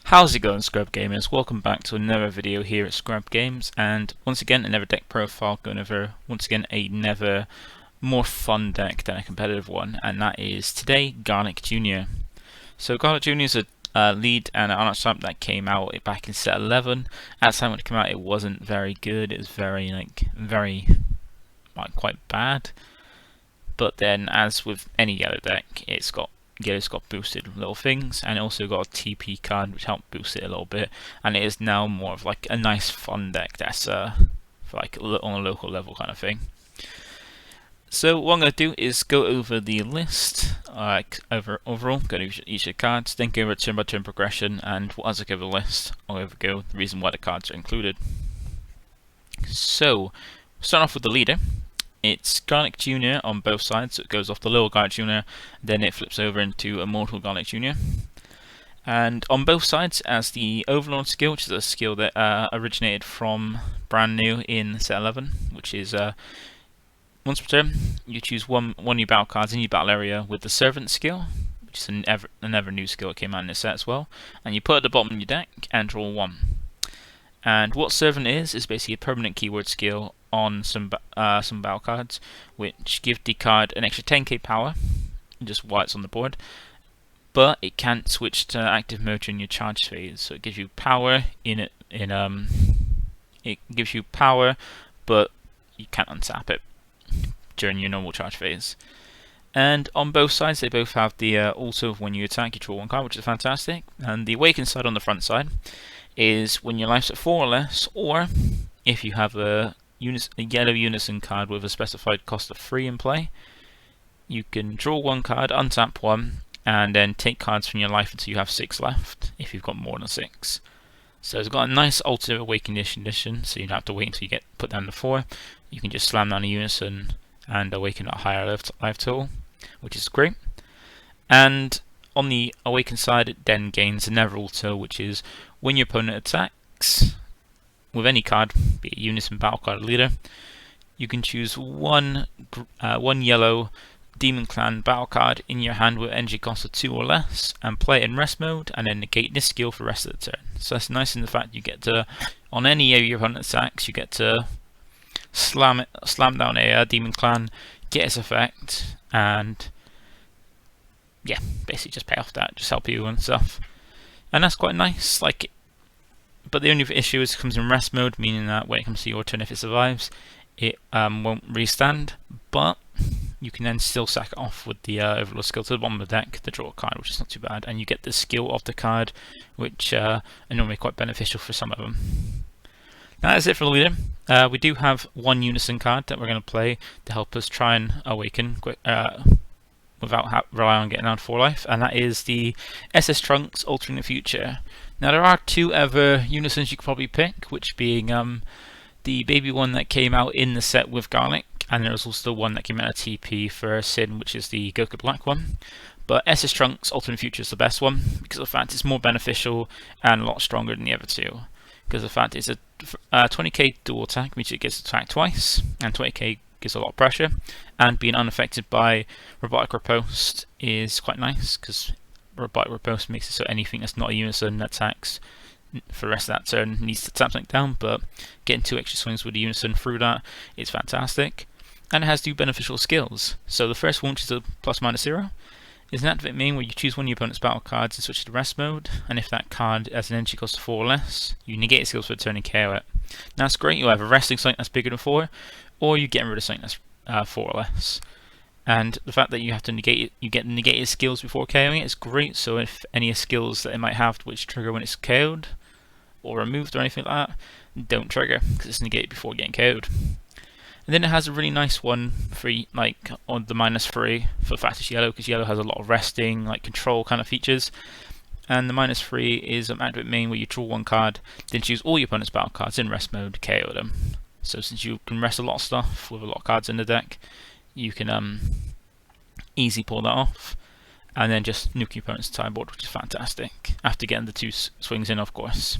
How's it going, ScrubGamers? Welcome back to another video here at ScrubGames, and once again another deck profile going over once again another more fun deck than a competitive one, and that is today Garlic Jr. So Garlic Jr. is a lead and an archetype that came out back in set 11. At the time when it came out, it wasn't very good. It was very quite bad. But then, as with any yellow deck, yellow's got boosted little things, and it also got a TP card which helped boost it a little bit, and it is now more of like a nice fun deck that's for like on a local level kind of thing. So what I'm going to do is go over the list, overall, go to each of the cards, then go over turn by turn progression, and as I go over the list, I'll go the reason why the cards are included. So, start off with the leader. It's Garlic Jr. on both sides, so it goes off the little Garlic Jr., then it flips over into Immortal Garlic Jr. And on both sides, as the Overlord skill, which is a skill that originated from brand new in set 11, which is once per turn, you choose one of your battle cards in your battle area with the Servant skill, which is another new skill that came out in this set as well, and you put it at the bottom of your deck and draw one. And what Servant is basically a permanent keyword skill on some battle cards, which give the card an extra 10k power, just while it's on the board, but it can't switch to active mode during your charge phase. So it gives you power it gives you power, but you can't untap it during your normal charge phase. And on both sides, they both have the also when you attack, you draw one card, which is fantastic. And the Awakened side on the front side is when your life's at 4 or less, or if you have a yellow Unison card with a specified cost of 3 in play, you can draw one card, untap one, and then take cards from your life until you have 6 left, if you've got more than 6. So it's got a nice Ultimate Awakened Edition, so you don't have to wait until you get put down to 4. You can just slam down a Unison and awaken at a higher life total, which is great. And on the Awakened side, it then gains another auto, which is when your opponent attacks with any card, be it Unison battle card or leader, you can choose one yellow Demon Clan battle card in your hand with energy cost of 2 or less, and play it in rest mode, and then negate this skill for the rest of the turn. So that's nice in the fact you get to, on any area your opponent attacks, you get to slam down a Demon Clan, get its effect, and yeah, basically just pay off that, just help you and stuff. And that's quite nice. But the only issue is it comes in rest mode, meaning that when it comes to your turn, if it survives, it won't restand. But you can then still sack it off with the Overlord skill to the bottom of the deck to draw a card, which is not too bad. And you get the skill of the card, which are normally quite beneficial for some of them. Now that's it for the leader. We do have one Unison card that we're going to play to help us try and awaken without relying on getting down to 4 life, and that is the SS Trunks Alternate Future. Now there are 2 other Unisons you could probably pick, which being the baby one that came out in the set with Garlic, and there's also one that came out of TP for Sin, which is the Goku Black one. But SS Trunks Alternate Future is the best one, because of the fact it's more beneficial and a lot stronger than the other 2. Because of the fact it's a 20k dual attack, which it gets attacked twice, and 20k gives a lot of pressure, and being unaffected by Robotic Riposte is quite nice, because Robotic Riposte makes it so anything that's not a Unison that attacks for the rest of that turn needs to tap something down, but getting 2 extra swings with the Unison through that is fantastic. And it has 2 beneficial skills. So the first one, which is a ±0, is an activate main where you choose one of your opponent's battle cards and switch to rest mode, and if that card has an energy cost of 4 or less, you negate its skills for a turn and KO it. Now that's great. You have a resting something that's bigger than 4, or you get rid of something that's 4 or less. And the fact that you have to negate it, you get negated skills before KOing it is great. So if any skills that it might have which trigger when it's KO'd or removed or anything like that, don't trigger because it's negated before getting KO'd. And then it has a really nice one for on the -3 for the fact it's yellow, because yellow has a lot of resting, control kind of features. And the -3 is an activate main where you draw one card, then choose all your opponent's battle cards in rest mode, KO them. So since you can rest a lot of stuff with a lot of cards in the deck, you can easily pull that off, and then just nuke your opponent's sideboard, which is fantastic, after getting the 2 swings in, of course.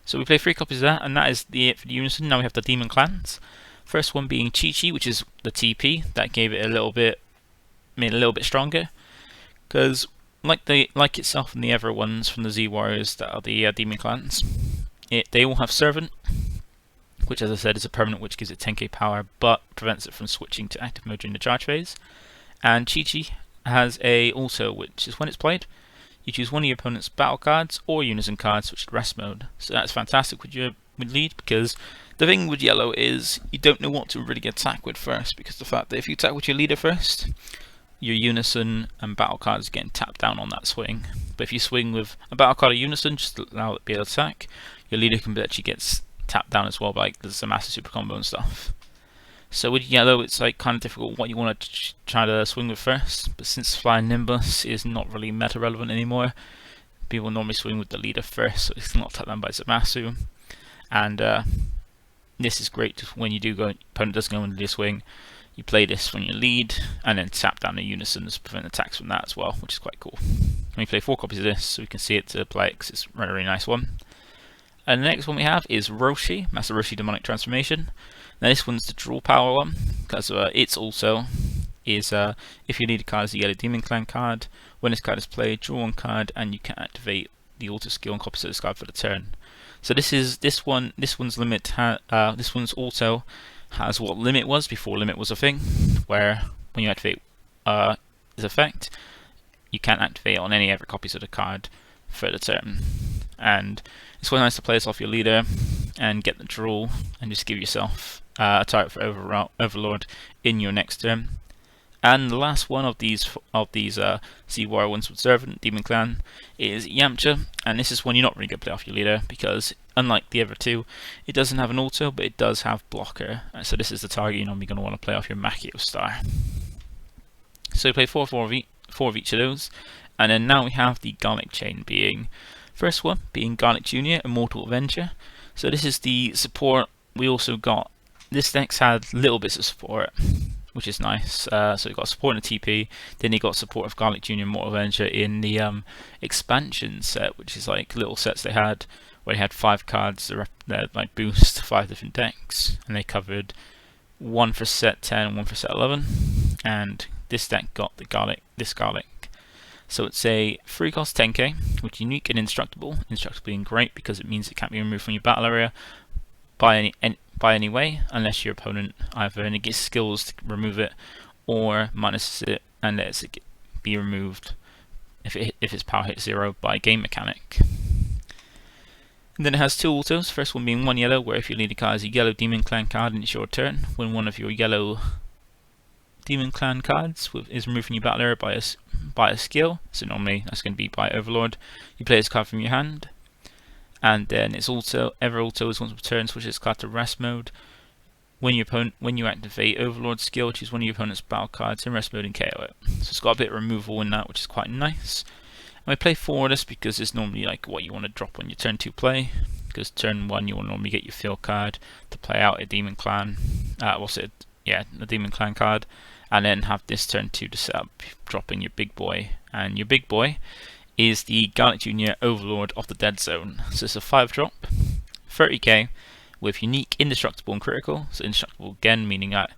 So we play 3 copies of that, and that is it for the Unison. Now we have the Demon Clans. First one being Chi-Chi, which is the TP that gave it made it a little bit stronger, because like itself and the other ones from the Z Warriors that are the Demon Clans, they all have Servant, which as I said is a permanent which gives it 10k power but prevents it from switching to active mode during the charge phase. And Chi-Chi has a auto, which is when it's played, you choose one of your opponent's battle cards or Unison cards switch to rest mode. So that's fantastic with lead, because the thing with yellow is you don't know what to really attack with first, because the fact that if you attack with your leader first, your Unison and battle cards are getting tapped down on that swing. But if you swing with a battle card or Unison, just allow it to be able to attack, your leader can actually get tapped down as well by like there's a massive super combo and stuff. So with yellow, it's like kind of difficult what you want to try to swing with first. But since Flying Nimbus is not really meta relevant anymore, people normally swing with the leader first, so it's not tapped down by Zamasu. And this is great when you do go, opponent does go into the swing. You play this when you lead, and then tap down the Unisons to prevent attacks from that as well, which is quite cool. We play 4 copies of this, so we can see it to play it, because it's a really, really nice one. And the next one we have is Roshi, Master Roshi Demonic Transformation. Now this one's the draw power one, because it's also is if your leader card is a yellow Demon Clan card, when this card is played, draw 1 card, and you can activate the auto skill on copies of this card for the turn. So this one's limit. This one's auto has what limit was before limit was a thing, where when you activate this effect, you can't activate on any other copies of the card for the turn. And it's quite nice to play this off your leader and get the draw and just give yourself a target for Overlord in your next turn. And the last one of these Z Warrior ones with Servant Demon Clan is Yamcha, and this is one you're not really going to play off your leader, because unlike the other two, it doesn't have an auto, but it does have blocker. So this is the target you're normally going to want to play off your Makio star. So you play 4 of each of those, and then now we have the Garlic Chain being first one being Garlic Jr. Immortal Avenger. So this is the support. We also got this deck's had little bits of support, which is nice. So you got support in the TP, then you got support of Garlic Jr. Immortal Avenger in the expansion set, which is like little sets they had where they had 5 cards that like boost 5 different decks, and they covered 1 for set 10 and 1 for set 11. And this deck got this Garlic. So it's a 3 cost 10k, which is unique and indestructible. Indestructible being great because it means it can't be removed from your battle area by any way, unless your opponent either negates skills to remove it or minuses it and lets it be removed if its power hits 0 by game mechanic. And then it has 2 autos. First one being 1 yellow, where if your leader card is a yellow Demon Clan card and it's your turn, when one of your yellow Demon Clan cards is removed from your battle area by a skill, so normally that's going to be by Overlord, you play this card from your hand. And then it's also auto is once per turn, switch this card to rest mode. When you activate Overlord skill, choose one of your opponent's battle cards in rest mode and KO it. So it's got a bit of removal in that, which is quite nice. And we play 4 of this because it's normally like what you want to drop on your turn 2 play. Because turn 1 you will normally get your field card to play out a Demon Clan, a Demon Clan card, and then have this turn 2 to set up dropping your big boy. And your big boy is the Garlic Jr. Overlord of the Dead Zone. So it's a 5-drop, 30k, with unique, indestructible, and critical. So indestructible again, meaning that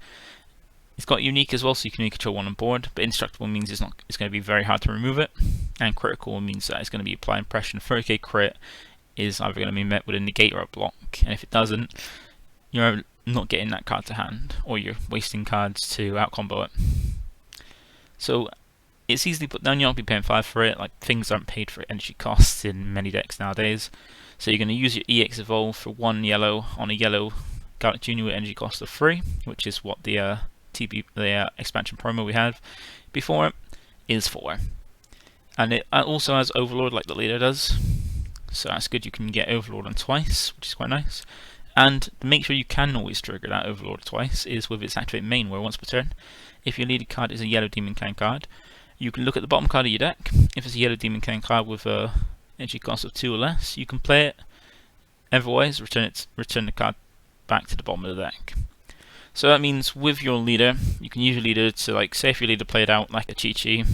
it's got unique as well, so you can only control 1 on board. But indestructible means it's going to be very hard to remove it, and critical means that it's going to be applying pressure. 30k crit is either going to be met with a negate or a block, and if it doesn't, you're not getting that card to hand, or you're wasting cards to outcombo it. So it's easily put down. You're not going to be paying 5 for it. Like, things aren't paid for energy costs in many decks nowadays. So you're going to use your EX Evolve for 1 yellow on a yellow Garlic Jr. with energy cost of 3, which is what the expansion promo we had before it is for. And it also has Overlord like the leader does. So that's good. You can get Overlord on twice, which is quite nice. And make sure you can always trigger that Overlord twice is with its activate main, where once per turn, if your leader card is a yellow Demon Clan card, you can look at the bottom card of your deck. If it's a yellow Demon Clan card with a energy cost of 2 or less, you can play it. Otherwise, return the card back to the bottom of the deck. So that means with your leader, you can use your leader to, like, say if your leader played out like a Chi-Chi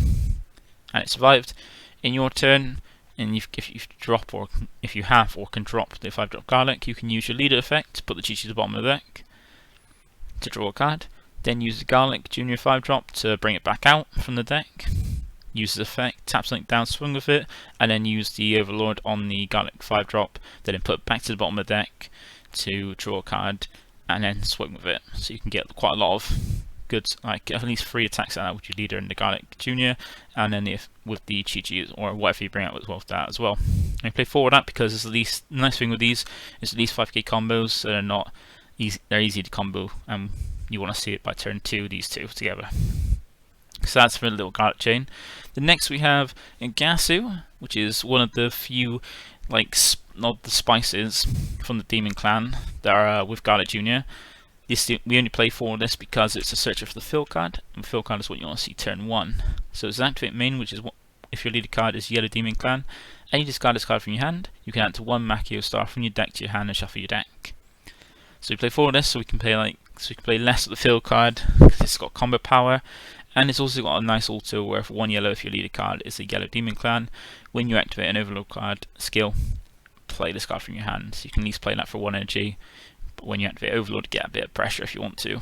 and it survived in your turn, and if you have or can drop the 5-drop Garlic, you can use your leader effect to put the Chi-Chi to the bottom of the deck to draw a card. Then use the Garlic Jr. 5-drop to bring it back out from the deck. use the effect, tap something down, swing with it, and then use the Overlord on the Garlic 5-drop, then put it back to the bottom of the deck to draw a card, and then swing with it. So you can get quite a lot of good, like at least 3 attacks out with your leader and the Garlic Junior, and then if with the Chi-Chi or whatever you bring out as well with that as well. And you play forward that because it's at least nice thing with these is at least 5k combos, so they're not easy. They're easy to combo, and you want to see it by turn 2. These two together. So that's for a little Garlic chain. The next we have Gasu, which is one of the few not the spices from the Demon Clan that are with Garlic Junior. We only play for this because it's a searcher for the fill card, and fill card is what you want to see turn 1. So it's activate main, which is what if your leader card is Yellow Demon Clan, and you discard this card from your hand, you can add to 1 Makio star from your deck to your hand and shuffle your deck. So we play for this, so we can play less of the fill card because it's got combo power. And it's also got a nice auto where for 1 yellow, if your leader card is a Yellow Demon Clan, when you activate an Overlord card skill, play this card from your hand. So you can at least play that for 1 energy, but when you activate Overlord, get a bit of pressure if you want to.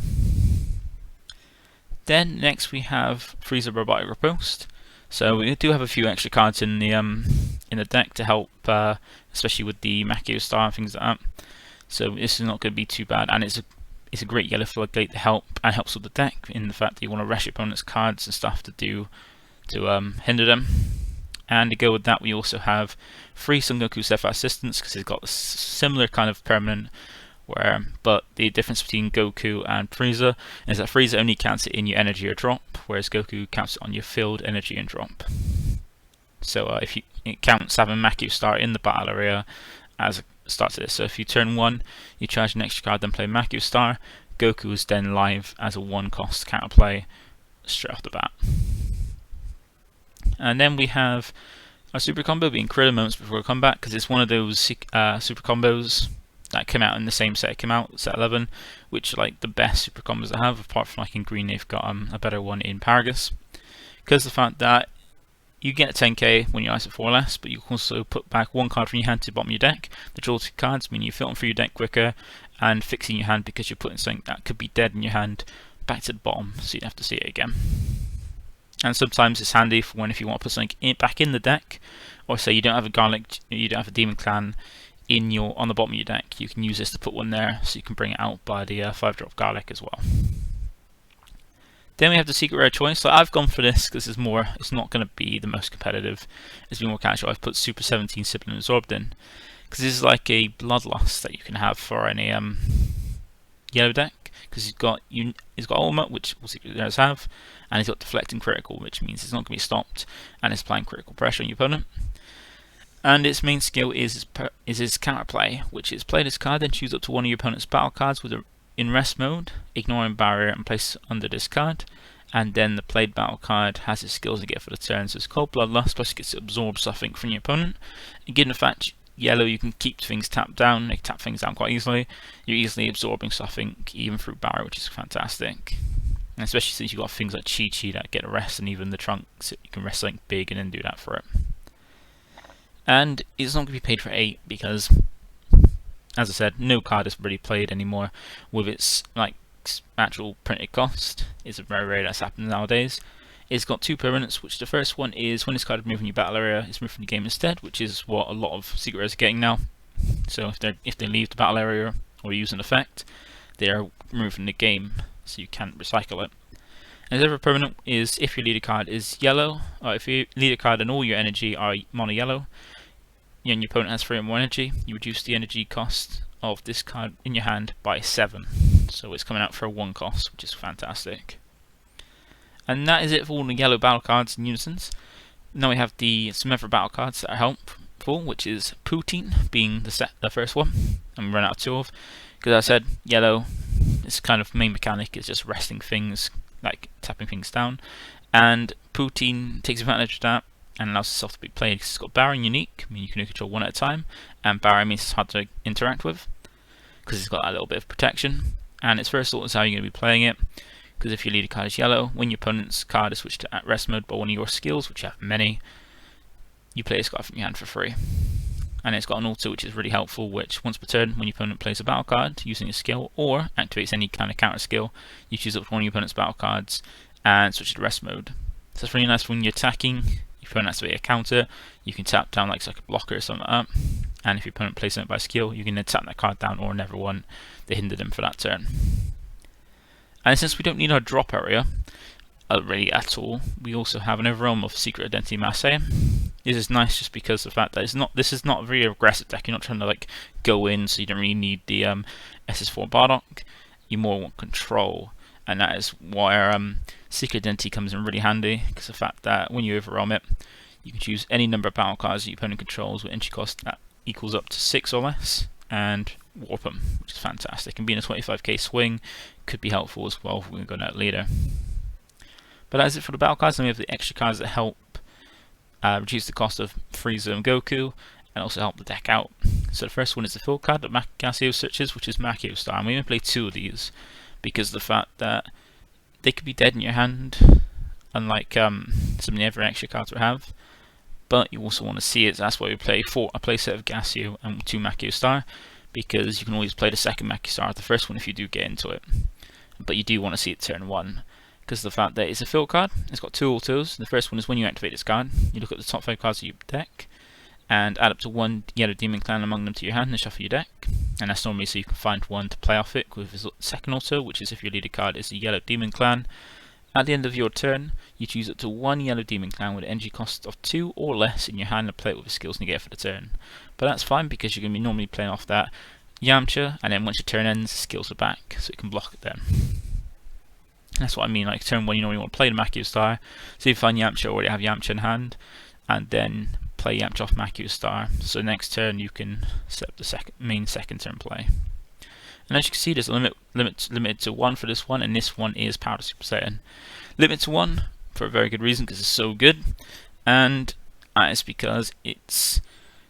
Then next we have Frieza Robotic Riposte. So we do have a few extra cards in the deck to help, especially with the Makio Star and things like that. So this is not going to be too bad, and it's a great yellow floodgate to help, and helps with the deck in the fact that you want to rush your opponent's cards and stuff to hinder them. And to go with that, we also have 3 Son Goku Sapphire Assistants because it's got a similar kind of permanent, but the difference between Goku and Frieza is that Frieza only counts it in your energy or drop, whereas Goku counts it on your filled energy and drop. So if it counts having Makio Star in the battle area as a start to this. So if you turn 1, you charge an extra card, then play Makio Star. Goku is then live as a 1-cost counterplay straight off the bat. And then we have our super combo being Critical Moments Before Combat, because it's one of those super combos that came out in the same set it came out, set 11, which are like the best super combos I have, apart from like in green they've got a better one in Paragus. Because of the fact that you get 10k when you ice at 4 or less, but you can also put back 1 card from your hand to the bottom of your deck. The draw 2 cards, meaning you fill them through your deck quicker, and fixing your hand because you're putting something that could be dead in your hand back to the bottom, so you don't have to see it again. And sometimes it's handy for when if you want to put something back in the deck, or say you don't have a Demon Clan on the bottom of your deck, you can use this to put one there, so you can bring it out by the 5-drop Garlic as well. Then we have the secret rare choice. So I've gone for this because it's not going to be the most competitive. It's been more casual. I've put Super 17 Sibling Absorbed in because this is like a bloodlust that you can have for any yellow deck, because he's got Ultimate, which all secret rares have, and he's got Deflecting Critical, which means it's not going to be stopped, and it's applying critical pressure on your opponent. And its main skill is his counterplay, which is play this card, then choose up to 1 of your opponent's battle cards in rest mode, ignoring barrier, and place under this card. And then the played battle card has its skills to get for the turn. So it's called Bloodlust, plus it gets to absorb something from your opponent. And given the fact yellow, you can keep things tapped down, they tap things down quite easily. You're easily absorbing something even through barrier, which is fantastic. And especially since you've got things like Chi-Chi that get a rest, and even the trunk, so you can rest something big and then do that for it. And it's not going to be paid for 8 because, as I said, no card is really played anymore with its actual printed cost. It's very rare that's happening nowadays. It's got 2 permanents, which the first one is when this card is moved from your battle area, it's moved from the game instead, which is what a lot of secret rares are getting now. So if they leave the battle area or use an effect, they are removed from the game, so you can't recycle it. And the other permanent is if your leader card is yellow, or if your leader card and all your energy are mono yellow, and your opponent has 3 or more energy, you reduce the energy cost of this card in your hand by 7. So it's coming out for a 1 cost, which is fantastic. And that is it for all the yellow battle cards and Unisons. Now we have some other battle cards that are helpful, which is Poutine being the first one. I'm running out of 2 of. Because as I said, yellow, its kind of main mechanic is just resting things, like tapping things down. And Poutine takes advantage of that and allows itself to be played because it's got Barrier and Unique, I mean you can only control 1 at a time, and Barrier means it's hard to interact with because it's got that little bit of protection. And its first thought is how you're going to be playing it, because if your leader card is yellow, when your opponent's card is switched to at rest mode by one of your skills, which you have many, you play this card from your hand for free. And it's got an auto which is really helpful, which once per turn, when your opponent plays a battle card using a skill or activates any kind of counter skill, you choose up one of your opponent's battle cards and switch to rest mode. So it's really nice when you're attacking. If you want to activate a counter, you can tap down like a blocker or something like that. And if your opponent plays something by skill, you can then tap that card down or never one to hinder them for that turn. And since we don't need our drop area really at all, we also have an Overwhelm of Secret Identity Masse. This is nice just because of the fact that this is not a very aggressive deck. You're not trying to like go in, so you don't really need the SS4 Bardock. You more want control, and that is why Secret Identity comes in really handy, because of the fact that when you overwhelm it, you can choose any number of battle cards that your opponent controls with entry cost that equals up to 6 or less, and warp them, which is fantastic. And being a 25k swing could be helpful as well if we're going to go later. But that's it for the battle cards. Then we have the extra cards that help reduce the cost of Frieza and Goku, and also help the deck out. So the first one is the fill card that Gassio searches, which is Makio Star. And we only play 2 of these because of the fact that they could be dead in your hand, unlike some of the other extra cards we have. But you also want to see it, so that's why we play a play set of Gassio and 2 Makio Star, because you can always play the second Makio Star, the first one if you do get into it. But you do want to see it turn 1. Because of the fact that it's a fill card. It's got 2 autos. The first one is when you activate this card, you look at the top 5 cards of your deck and add up to 1 yellow demon clan among them to your hand and shuffle your deck. And that's normally so you can find one to play off it with the second auto, which is if your leader card is a yellow demon clan. At the end of your turn, you choose up to 1 yellow demon clan with an energy cost of 2 or less in your hand and play it with a skills negate for the turn. But that's fine because you're going to be normally playing off that Yamcha, and then once your turn ends, skills are back, so you can block it then. That's what I mean, like turn 1 you normally want to play the Makio Star, so you find Yamcha, already have Yamcha in hand, and then play Yamcha off Makio Star, so next turn you can set up the main second turn play. And as you can see, there's a limited to 1 for this one, and this one is Power to Super Saiyan. Limited to 1 for a very good reason, because it's so good, and that is because it's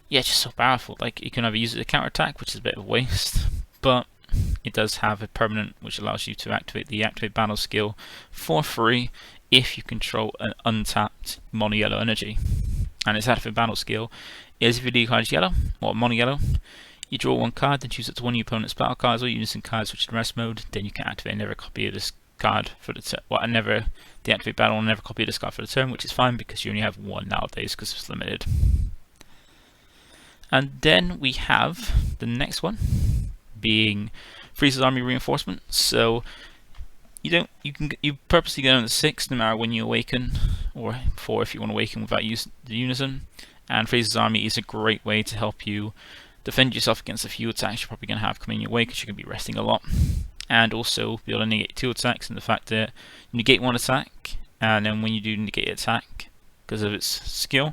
just so powerful. Like, you can either use it as a counter attack, which is a bit of a waste, but it does have a permanent which allows you to activate the Activate Battle skill for free if you control an untapped mono yellow energy. And its Activate Battle skill is if your leader card is yellow or mono yellow, you draw 1 card, then choose it to one of your opponent's battle cards or Unison cards which is in rest mode, then you can activate another copy of this card for the turn. Well, the Activate Battle and never copy of this card for the turn, which is fine because you only have 1 nowadays because it's limited. And then we have the next one being Frieza's Army Reinforcement. So you purposely go on the 6 no matter when you awaken, or 4 if you want to awaken without using the Unison. And Frieza's Army is a great way to help you defend yourself against the few attacks you're probably going to have coming your way, because you're going to be resting a lot. And also be able to negate 2 attacks, and the fact that you negate 1 attack, and then when you do negate attack, because of its skill,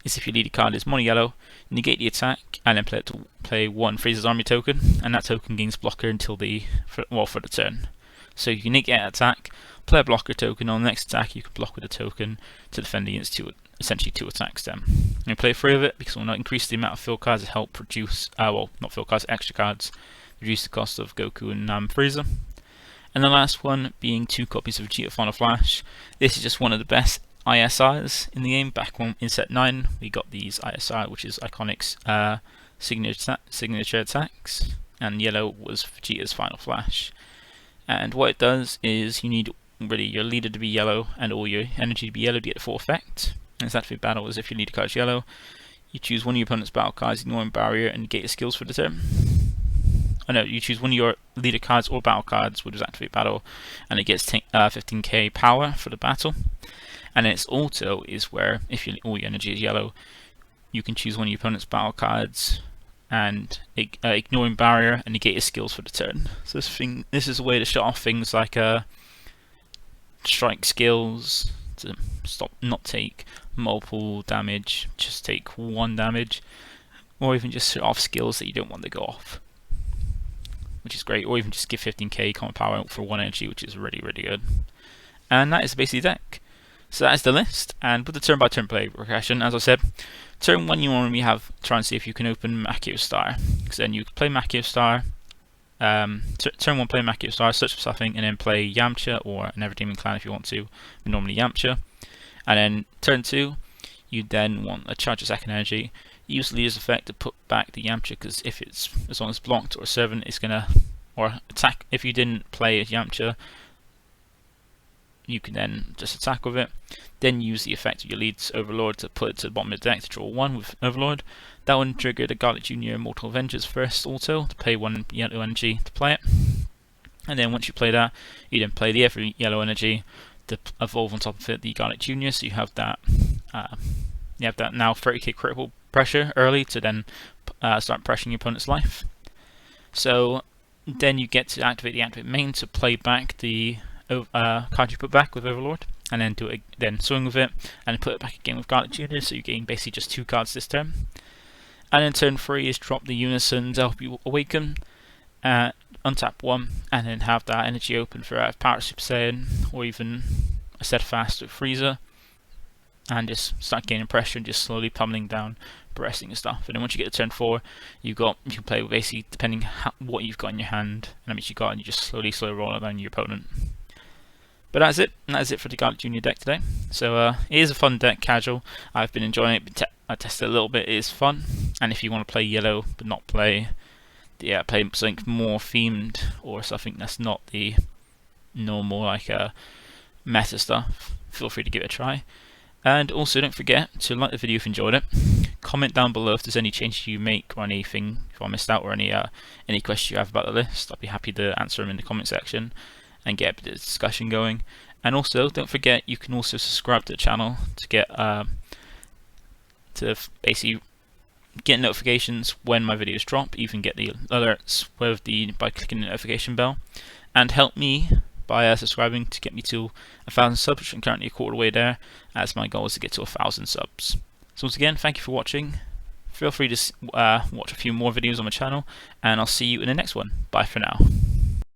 is if your leader card is mono yellow, negate the attack, and then play 1 Frieza's Army token, and that token gains blocker until for the turn. So you can negate an attack, play a blocker token, on the next attack you can block with a token to defend against essentially 2 attacks then. And play 3 of it because we'll not increase the amount of fill cards to help reduce, not fill cards, extra cards, reduce the cost of Goku and Frieza. And the last one being 2 copies of Vegeta Final Flash. This is just one of the best ISRs in the game. Back in set 9 we got these ISR, which is Iconic's signature attacks, and yellow was Vegeta's Final Flash. And what it does is you need really your leader to be yellow and all your energy to be yellow to get the full effect. And its Activate Battle is if your leader card is yellow, you choose one of your opponent's battle cards, ignoring barrier, and negate the skills for the turn. Oh no, you choose one of your leader cards or battle cards, which is Activate Battle, and it gets 15k power for the battle. And its auto is where, if all your energy is yellow, you can choose one of your opponent's battle cards and ignoring barrier and negate his skills for the turn. So this is a way to shut off things like strike skills, to not take multiple damage, just take 1 damage, or even just shut off skills that you don't want to go off, which is great, or even just give 15k common power for 1 energy, which is really, really good. And that is basically the deck. So that is the list, and with the turn-by-turn play progression, as I said, turn 1 you normally try and see if you can open Makio Star, because then you play Makio Star, turn 1 play Makio Star, search for something, and then play Yamcha or another Demon Clan if you want to, but normally Yamcha. And then turn 2, you then want to charge your second energy, use the leader's effect to put back the Yamcha, because if it's, as long as it's blocked or servant, it's gonna, or attack, if you didn't play a Yamcha, you can then just attack with it, then use the effect of your lead's Overlord to put it to the bottom of the deck to draw 1 with Overlord. That one triggered a Garlic Jr. Mortal Avengers first auto to pay 1 yellow energy to play it. And then once you play that, you then play the every yellow energy to evolve on top of it the Garlic Jr. So you have that now 30k critical pressure early to then start pressuring your opponent's life. So then you get to activate the activate main to play back the card you put back with Overlord, and then then swing with it and put it back again with Garlic Jr. So you gain basically just 2 cards this turn. And then turn 3 is drop the Unison to help you awaken, untap 1, and then have that energy open for Power Super Saiyan or even a Steadfast with Frieza, and just start gaining pressure and just slowly pummeling down, progressing and stuff. And then once you get to turn 4, you can play with basically depending what you've got in your hand and how much you got, and you just slowly roll it down your opponent. But that's it. That is it for the Garlic Jr. deck today. So it is a fun deck, casual. I've been enjoying it. I tested it a little bit. It is fun. And if you want to play yellow but not play something more themed or something that's not the normal like meta stuff, feel free to give it a try. And also don't forget to like the video if you enjoyed it. Comment down below if there's any changes you make or anything if I missed out, or any questions you have about the list. I'll be happy to answer them in the comment section and get a bit of discussion going. And also don't forget you can also subscribe to the channel to get basically get notifications when my videos drop. You can get the alerts by clicking the notification bell, and help me by subscribing to get me to 1,000 subs, which I'm currently a quarter way there, as my goal is to get to 1,000 subs. So once again, thank you for watching. Feel free to watch a few more videos on my channel, and I'll see you in the next one. Bye for now.